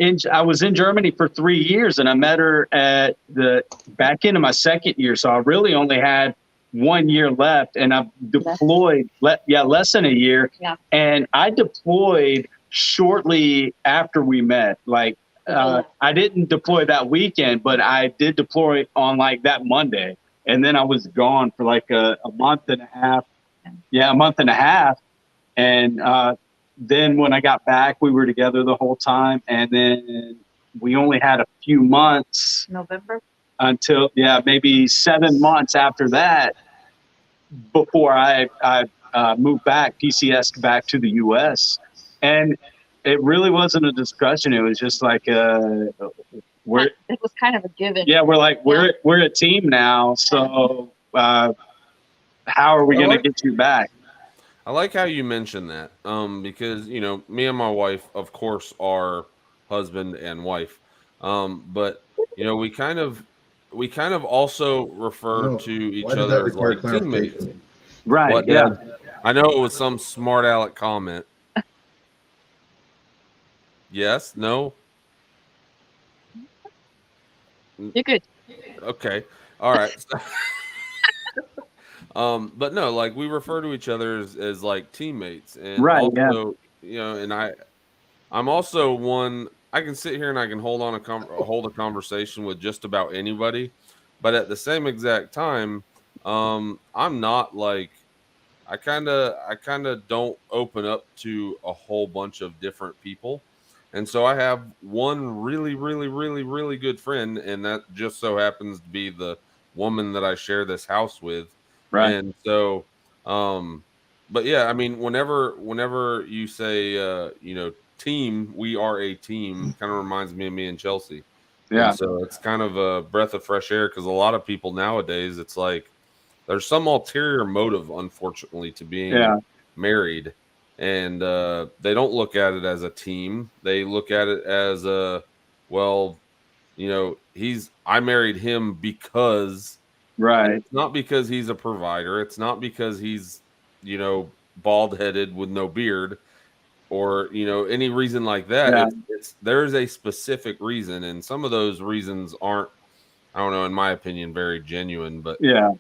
was in Germany for 3 years, and I met her at the back into my second year. So I really only had 1 year left, and I deployed less than a year. Yeah. And I deployed shortly after we met. Like I didn't deploy that weekend, but I did deploy on like that Monday. And then I was gone for like a month and a half. Yeah, a month and a half. And then when I got back, we were together the whole time. And then we only had a few months. November? Until, maybe 7 months after that, before I moved back, PCS back to the U.S. And it really wasn't a discussion. It was just like it was kind of a given. Yeah, we're a team now. So how are we going to get you back? I like how you mentioned that because, me and my wife, of course, are husband and wife. But, we kind of also refer to each other as like teammates. Right. I know it was some smart aleck comment. Yes? No? You're good. Okay. All right. But no, like we refer to each other as like teammates, and also, and I'm also one. I can sit here and I can hold a conversation with just about anybody, but at the same exact time, I'm not like, I kind of don't open up to a whole bunch of different people. And so I have one really, really, really, really good friend, and that just so happens to be the woman that I share this house with. Right. And so, but yeah, I mean, whenever you say, team, we are a team, kind of reminds me of me and Chelsea. And Yeah. so it's kind of a breath of fresh air, because a lot of people nowadays, it's like there's some ulterior motive, unfortunately, to being Yeah. married, and they don't look at it as a team. They look at it as well, I married him because, and Right. it's not because he's a provider. It's not because he's, bald headed with no beard, or any reason like that. Yeah. There's a specific reason, and some of those reasons aren't, I don't know, in my opinion, very genuine. But Yeah.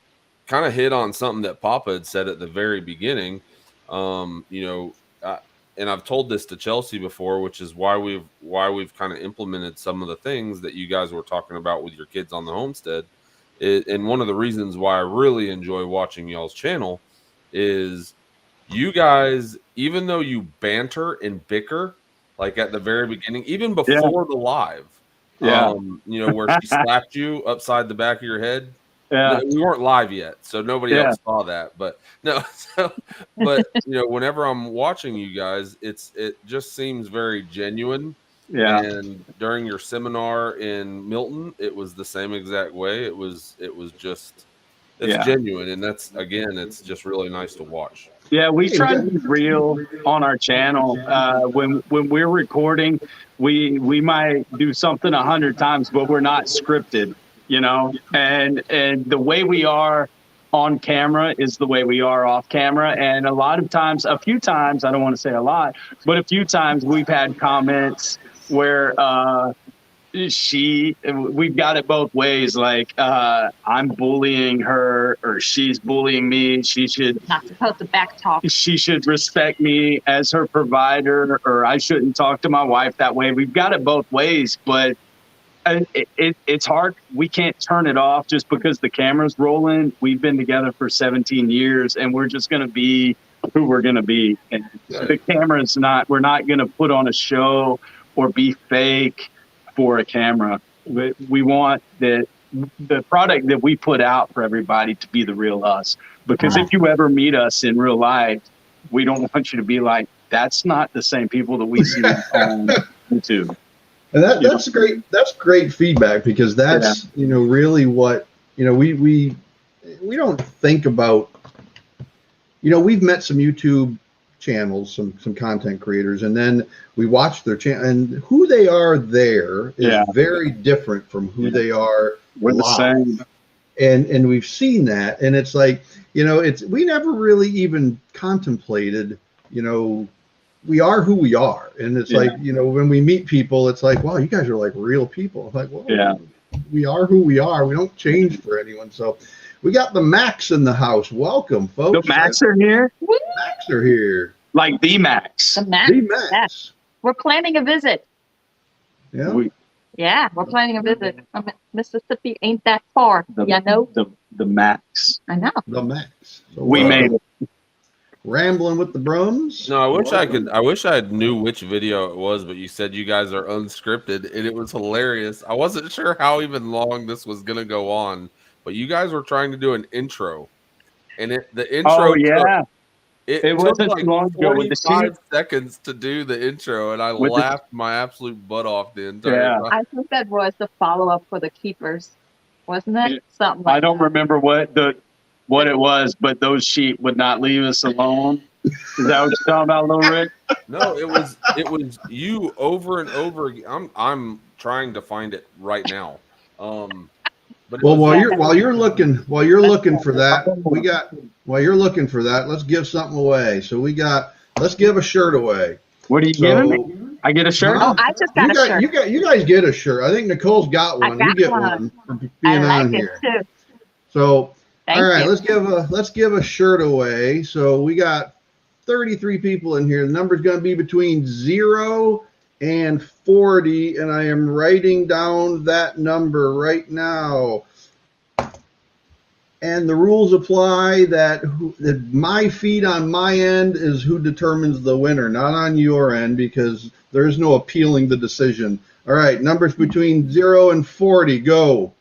kind of hit on something that Papa had said at the very beginning. And I've told this to Chelsea before, which is why we've kind of implemented some of the things that you guys were talking about with your kids on the homestead. And one of the reasons why I really enjoy watching y'all's channel is you guys, even though you banter and bicker, like at the very beginning, even before the live, Yeah. where she slapped you upside the back of your head. Yeah. We weren't live yet, so nobody else saw that. But no, but whenever I'm watching you guys, it just seems very genuine. Yeah. And during your seminar in Milton, it was the same exact way. It was just, it's genuine, and it's just really nice to watch. Yeah, we try to be real on our channel. When we're recording, we might do something 100 times, but we're not scripted, and the way we are on camera is the way we are off camera. And a few times, I don't want to say a lot, but a few times we've had comments where we've got it both ways. Like, I'm bullying her, or she's bullying me. She should not supposed to back talk. She should respect me as her provider, or I shouldn't talk to my wife that way. We've got it both ways, but it's hard. We can't turn it off just because the camera's rolling. We've been together for 17 years, and we're just going to be who we're going to be. And the camera's we're not going to put on a show or be fake for a camera. We want the product that we put out for everybody to be the real us. Because if you ever meet us in real life, we don't want you to be like, that's not the same people that we see on YouTube. And that's great. That's great feedback, because that's really what we don't think about. We've met some YouTube channels, some content creators, and then we watch their channel, and who they are there is very different from who they are We're the same. And we've seen that, and it's like, we never really even contemplated, we are who we are. And it's like, when we meet people, it's like, wow, you guys are like real people. I'm like, well, we are who we are. We don't change for anyone. So we got the Max in the house. Welcome, folks. The Max are here? Max are here. Like the Max. The Max. The Max. Yeah. We're planning a visit. Yeah. We're planning a visit. Mississippi ain't that far. The Max. I know. The Max. So, we made it. Rambling with the Brums. No, I wish I knew which video it was, but you said you guys are unscripted, and it was hilarious. I wasn't sure how even long this was gonna go on, but you guys were trying to do an intro, and the intro. Oh yeah. It took wasn't like long ago with the 45 seconds to do the intro, and I laughed my absolute butt off the entire time. I think that was the follow-up for the keepers, wasn't it? Something like I don't remember what it was, but those sheep would not leave us alone. Is that what you're talking about, little Rick? No, it was you over and over again. I'm trying to find it right now. But while you're looking for that, let's give something away. So let's give a shirt away. What are you giving me? I get a shirt? Oh, I just got a shirt. You guys get a shirt. I think Nicole's got one. You get one for being on here. Too. So all right, let's give a shirt away. So we got 33 people in here. The number's going to be between 0 and 40, and I am writing down that number right now. And the rules apply that my feed on my end is who determines the winner, not on your end, because there is no appealing the decision. All right, numbers between 0 and 40, go.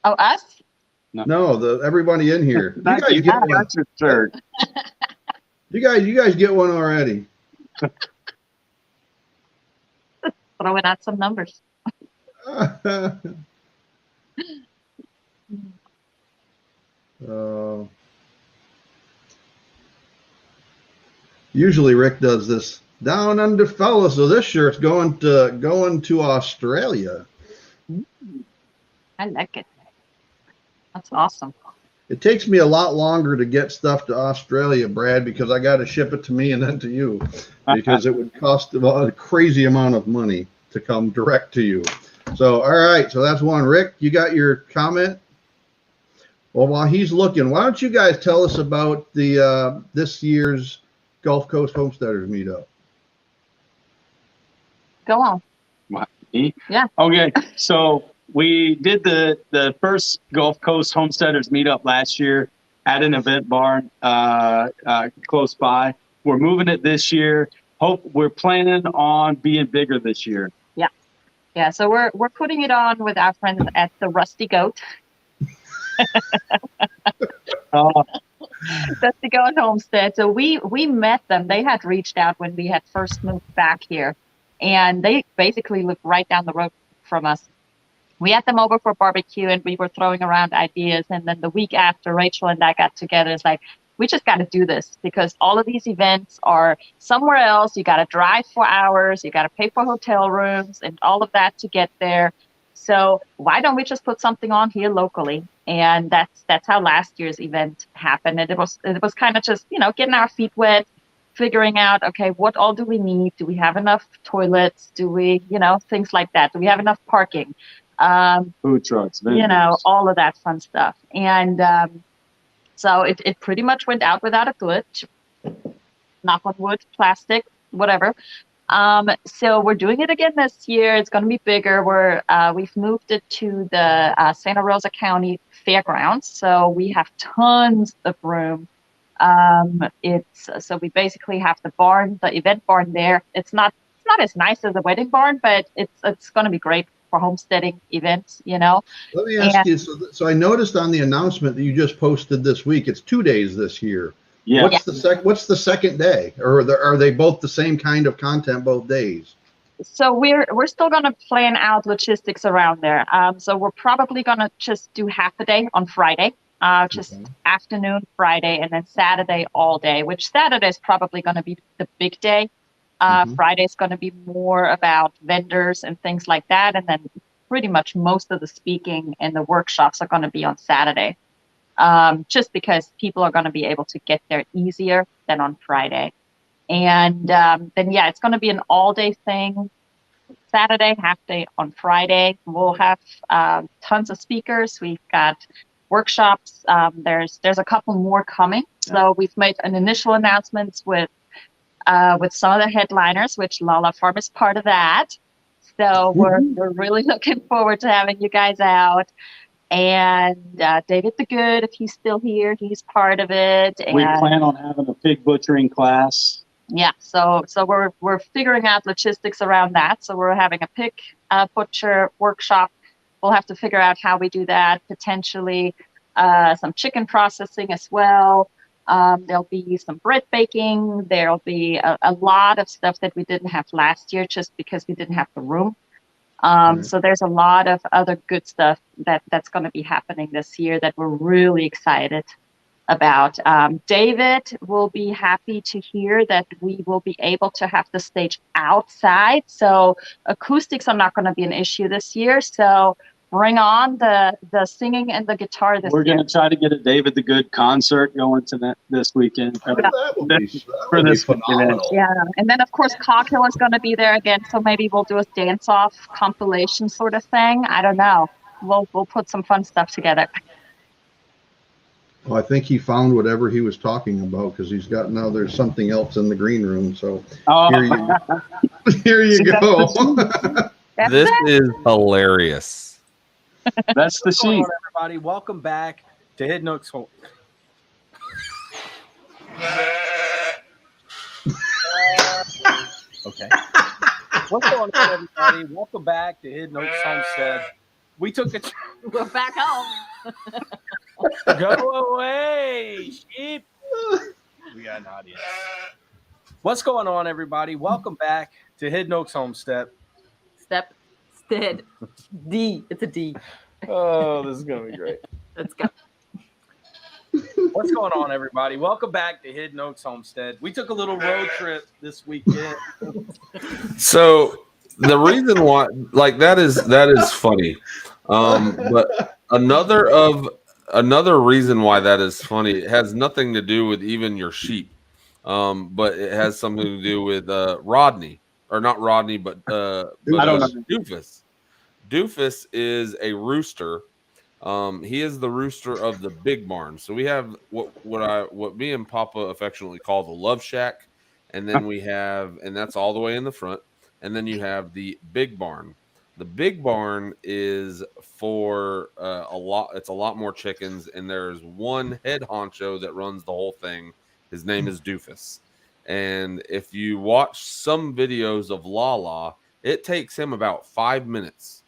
Oh, us? No, everybody in here. Not you, that's your third. You guys get one already. Throwing out some numbers. Usually Rick does this down under fella, so this shirt's going to Australia. I like it. That's awesome. It takes me a lot longer to get stuff to Australia, Brad, because I got to ship it to me and then to you, because it would cost a crazy amount of money to come direct to you. So, all right, so that's one. Rick, you got your comment? Well, while he's looking, why don't you guys tell us about the this year's Gulf Coast Homesteaders meetup? Go on. What, me? Yeah. Okay, so we did the first Gulf Coast Homesteaders meetup last year at an event barn close by. We're moving it this year. We're planning on being bigger this year. Yeah, so we're putting it on with our friends at the Rusty Goat. Rusty Goat Homestead. So we met them. They had reached out when we had first moved back here, and they basically lived right down the road from us. We had them over for barbecue, and we were throwing around ideas. And then the week after, Rachel and I got together. It's like, we just got to do this, because all of these events are somewhere else. You got to drive for hours. You got to pay for hotel rooms and all of that to get there. So why don't we just put something on here locally? And that's how last year's event happened. And it was kind of just, getting our feet wet, figuring out, okay, what all do we need? Do we have enough toilets? Do we, things like that? Do we have enough parking? Food trucks, vendors. All of that fun stuff. And so it pretty much went out without a glitch. Knock on wood, plastic, whatever. So we're doing it again this year. It's going to be bigger. We've moved it to the Santa Rosa County Fairgrounds. So we have tons of room. So we basically have the event barn there. It's not as nice as a wedding barn, but it's going to be great for homesteading events, Let me ask you, so I noticed on the announcement that you just posted this week, it's 2 days this year. Yeah. What's the second day? Or are they both the same kind of content both days? So we're still going to plan out logistics around there. So we're probably going to just do half a day on Friday, afternoon Friday, and then Saturday all day, which Saturday is probably going to be the big day. Friday is going to be more about vendors and things like that. And then pretty much most of the speaking and the workshops are going to be on Saturday, just because people are going to be able to get there easier than on Friday. And then, it's going to be an all-day thing. Saturday, half day on Friday. We'll have tons of speakers. We've got workshops. There's a couple more coming. So we've made an initial announcements with some of the headliners, which Lala Farm is part of that. So we're really looking forward to having you guys out. And David the Good, if he's still here, he's part of it. And we plan on having a pig butchering class. Yeah, so we're figuring out logistics around that. So we're having a pig butcher workshop. We'll have to figure out how we do that. Potentially some chicken processing as well. There'll be some bread baking. There'll be a lot of stuff that we didn't have last year just because we didn't have the room. So there's a lot of other good stuff that's going to be happening this year that we're really excited about. David will be happy to hear that we will be able to have the stage outside. So acoustics are not going to be an issue this year. So bring on the singing and the guitar this year. We're going to try to get a David the Good concert going to this weekend. That will be phenomenal. Yeah, and then of course Cockhill is going to be there again, so maybe we'll do a dance-off compilation sort of thing. I don't know. We'll put some fun stuff together. Well, I think he found whatever he was talking about, because there's something else in the green room. So here you go. This is hilarious. That's the What's going sheep. on, everybody? Welcome back to Hidden Oaks Home. Okay. What's going on, everybody? Welcome back to Hidden Oaks Homestead. We took a We're back home. go away, sheep. We got an audience. What's going on, everybody? Welcome back to Hidden Oaks Homestead. Stead. D. It's a D. Oh, this is gonna be great. Let's go. What's going on, everybody? Welcome back to Hidden Oaks Homestead. We took a little road trip this weekend. So the reason why, like, that is funny. But another reason why that is funny, it has nothing to do with even your sheep. But it has something to do with Rodney, or not Rodney, but I don't know. Doofus. Doofus is a rooster. He is the rooster of the big barn. So we have what me and Papa affectionately call the love shack, and then we have, and that's all the way in the front, and then you have the big barn. The big barn is for it's a lot more chickens, and there's one head honcho that runs the whole thing. His name is Doofus. And if you watch some videos of Lala, it takes him about 5 minutes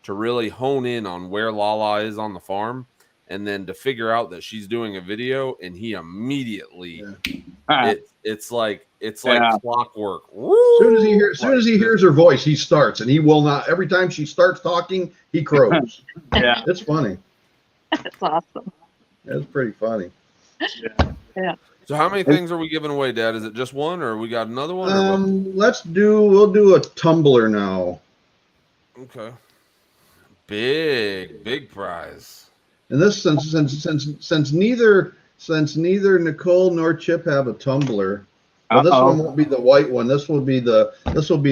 to really hone in on where Lala is on the farm, and then to figure out that she's doing a video, and he immediately it's like clockwork. As soon as he hears her voice, he starts, and he will not. Every time she starts talking, he crows. Yeah. It's funny. That's awesome. It's pretty funny. Yeah. So how many things are we giving away, Dad? Is it just one, or we got another one? Or what? We'll do a tumbler now. Okay. Big prize. And this since neither Nicole nor Chip have a tumbler. Well, this one won't be the white one. This will be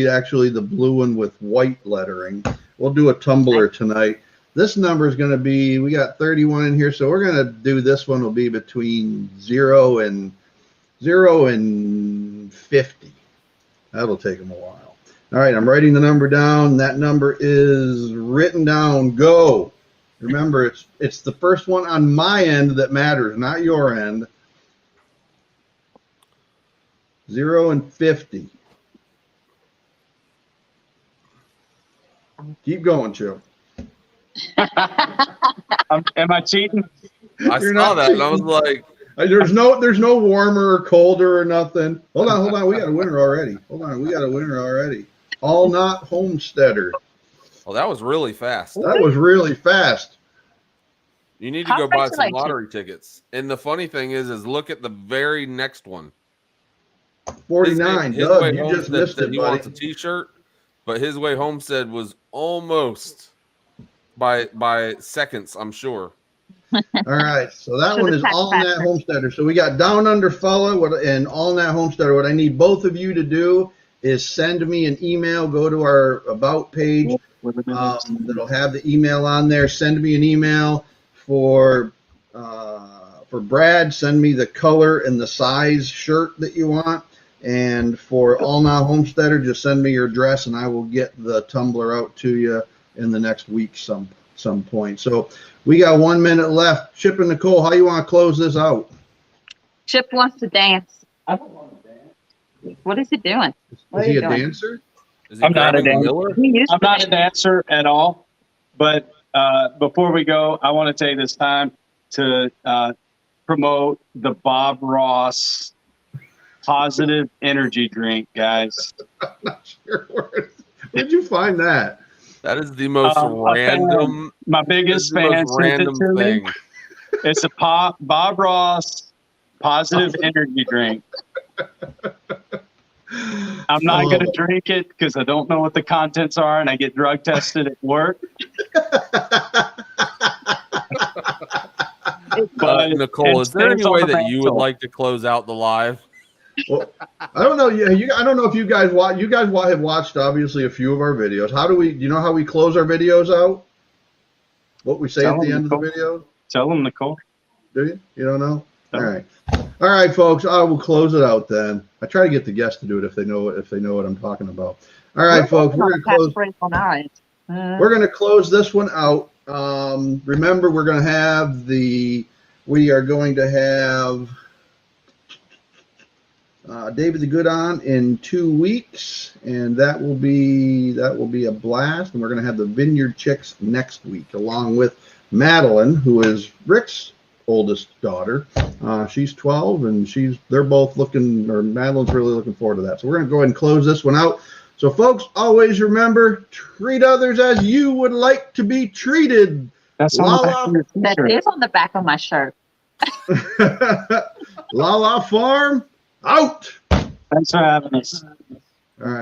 actually the blue one with white lettering. We'll do a tumbler tonight. This number is going to be, we got 31 in here, so we're going to do this one will be between 0 and 50. That'll take them a while. All right, I'm writing the number down. That number is written down. Go. Remember, it's the first one on my end that matters, not your end. 0 and 50. Keep going, Chip. Am I cheating? I saw that, and I was like, There's no warmer or colder or nothing. Hold on. We got a winner already. All not homesteader. well, that was really fast. That was really fast. You need to go buy some lottery tickets. And the funny thing is look at the very next one. 49. His Doug, Way you Home just said missed that it, he buddy. wants a T-shirt, but His Way Homestead was almost by seconds, I'm sure. All right, so that one is All Nat Homesteader. So we got Down Under Fella and All Nat Homesteader. What I need both of you to do is send me an email. Go to our About page. That'll have the email on there. Send me an email for Brad. Send me the color and the size shirt that you want. And for All Nat Homesteader, just send me your address, and I will get the tumbler out to you in the next week some point. So we got 1 minute left. Chip and Nicole, how you want to close this out? Chip wants to dance. What is he doing? Is he a dancer? Is he I'm not a grabbing dancer. Miller? I'm not a dancer at all. But before we go, I want to take this time to promote the Bob Ross positive energy drink, guys. I'm not sure where'd you find that? That is the most random. My biggest fan sent it to me. It's a Bob Ross positive energy drink. I'm not going to drink it because I don't know what the contents are, and I get drug tested at work. But Nicole, is there any way that you would like to close out the live? Well, I don't know. I don't know if you guys watch. You guys have watched obviously a few of our videos. Do you know how we close our videos out? What we say at the end of the video? Tell them, Nicole. Do you? You don't know? All right, folks. I will close it out then. I try to get the guests to do it if they know what I'm talking about. All right, folks. We're gonna close this one out. Remember, we are going to have David the Good on in 2 weeks, and that will be a blast. And we're going to have the Vineyard Chicks next week, along with Madeline, who is Rick's oldest daughter. She's 12, and they're both looking, or Madeline's really looking forward to that. So we're going to go ahead and close this one out. So folks, always remember, treat others as you would like to be treated. That's That is on the back of my shirt. Lala Farm out. Thanks for having us. All right.